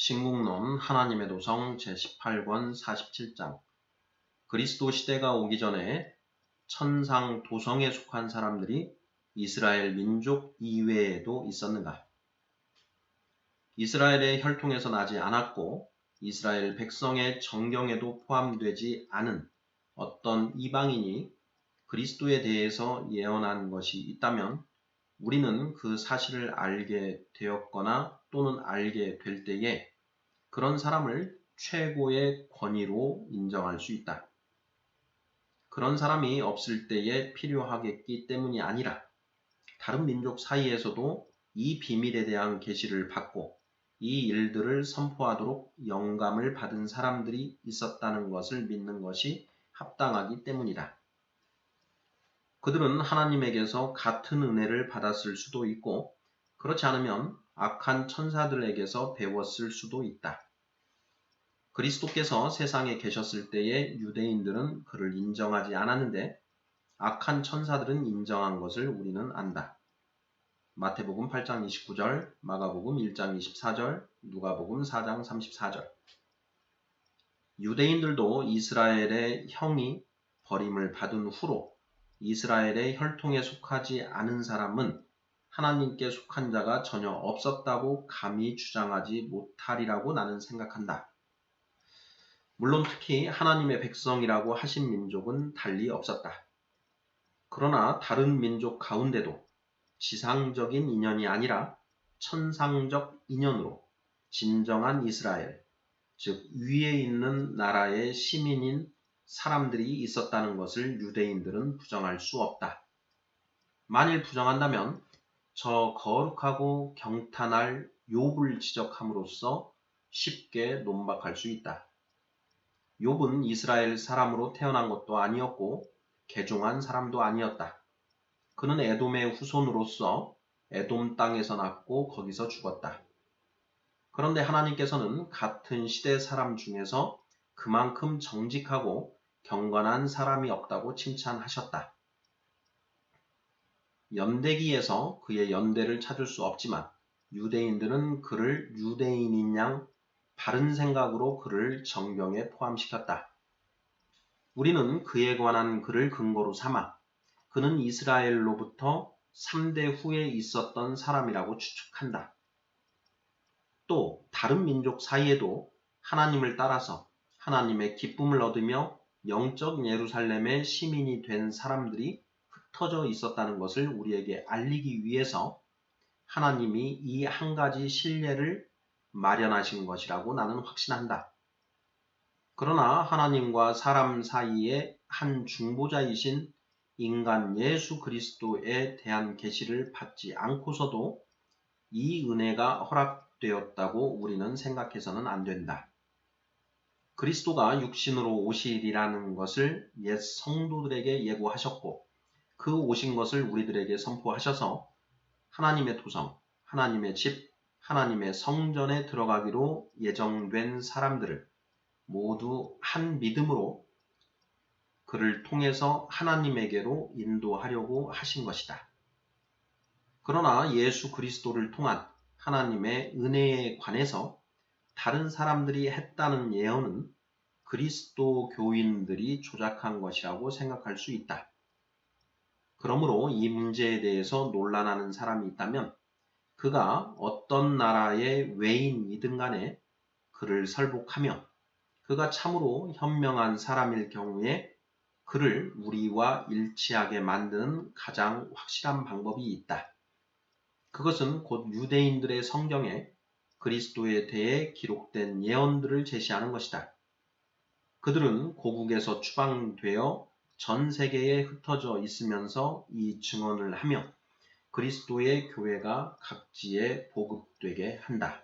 신국론 하나님의 도성 제18권 47장. 그리스도 시대가 오기 전에 천상 도성에 속한 사람들이 이스라엘 민족 이외에도 있었는가? 이스라엘의 혈통에서 나지 않았고 이스라엘 백성의 정경에도 포함되지 않은 어떤 이방인이 그리스도에 대해서 예언한 것이 있다면 우리는 그 사실을 알게 되었거나 또는 알게 될 때에 그런 사람을 최고의 권위로 인정할 수 있다. 그런 사람이 없을 때에 필요하겠기 때문이 아니라 다른 민족 사이에서도 이 비밀에 대한 계시를 받고 이 일들을 선포하도록 영감을 받은 사람들이 있었다는 것을 믿는 것이 합당하기 때문이다. 그들은 하나님에게서 같은 은혜를 받았을 수도 있고 그렇지 않으면 악한 천사들에게서 배웠을 수도 있다. 그리스도께서 세상에 계셨을 때에 유대인들은 그를 인정하지 않았는데 악한 천사들은 인정한 것을 우리는 안다. 마태복음 8장 29절, 마가복음 1장 24절, 누가복음 4장 34절. 유대인들도 이스라엘의 형이 버림을 받은 후로 이스라엘의 혈통에 속하지 않은 사람은 하나님께 속한 자가 전혀 없었다고 감히 주장하지 못하리라고 나는 생각한다. 물론 특히 하나님의 백성이라고 하신 민족은 달리 없었다. 그러나 다른 민족 가운데도 지상적인 인연이 아니라 천상적 인연으로 진정한 이스라엘, 즉 위에 있는 나라의 시민인 사람들이 있었다는 것을 유대인들은 부정할 수 없다. 만일 부정한다면 저 거룩하고 경탄할 욥을 지적함으로써 쉽게 논박할 수 있다. 욥은 이스라엘 사람으로 태어난 것도 아니었고 개종한 사람도 아니었다. 그는 에돔의 후손으로서 에돔 땅에서 났고 거기서 죽었다. 그런데 하나님께서는 같은 시대 사람 중에서 그만큼 정직하고 경건한 사람이 없다고 칭찬하셨다. 연대기에서 그의 연대를 찾을 수 없지만 유대인들은 그를 유대인인 양 바른 생각으로 그를 정경에 포함시켰다. 우리는 그에 관한 글을 근거로 삼아 그는 이스라엘로부터 3대 후에 있었던 사람이라고 추측한다. 또 다른 민족 사이에도 하나님을 따라서 하나님의 기쁨을 얻으며 영적 예루살렘의 시민이 된 사람들이 흩어져 있었다는 것을 우리에게 알리기 위해서 하나님이 이 한 가지 신뢰를 마련하신 것이라고 나는 확신한다. 그러나 하나님과 사람 사이에 한 중보자이신 인간 예수 그리스도에 대한 계시를 받지 않고서도 이 은혜가 허락되었다고 우리는 생각해서는 안 된다. 그리스도가 육신으로 오시리라는 것을 옛 성도들에게 예고하셨고 그 오신 것을 우리들에게 선포하셔서 하나님의 도성, 하나님의 집, 하나님의 성전에 들어가기로 예정된 사람들을 모두 한 믿음으로 그를 통해서 하나님에게로 인도하려고 하신 것이다. 그러나 예수 그리스도를 통한 하나님의 은혜에 관해서 다른 사람들이 했다는 예언은 그리스도 교인들이 조작한 것이라고 생각할 수 있다. 그러므로 이 문제에 대해서 논란하는 사람이 있다면 그가 어떤 나라의 외인이든 간에 그를 설복하며 그가 참으로 현명한 사람일 경우에 그를 우리와 일치하게 만드는 가장 확실한 방법이 있다. 그것은 곧 유대인들의 성경에 그리스도에 대해 기록된 예언들을 제시하는 것이다. 그들은 고국에서 추방되어 전 세계에 흩어져 있으면서 이 증언을 하며 그리스도의 교회가 각지에 보급되게 한다.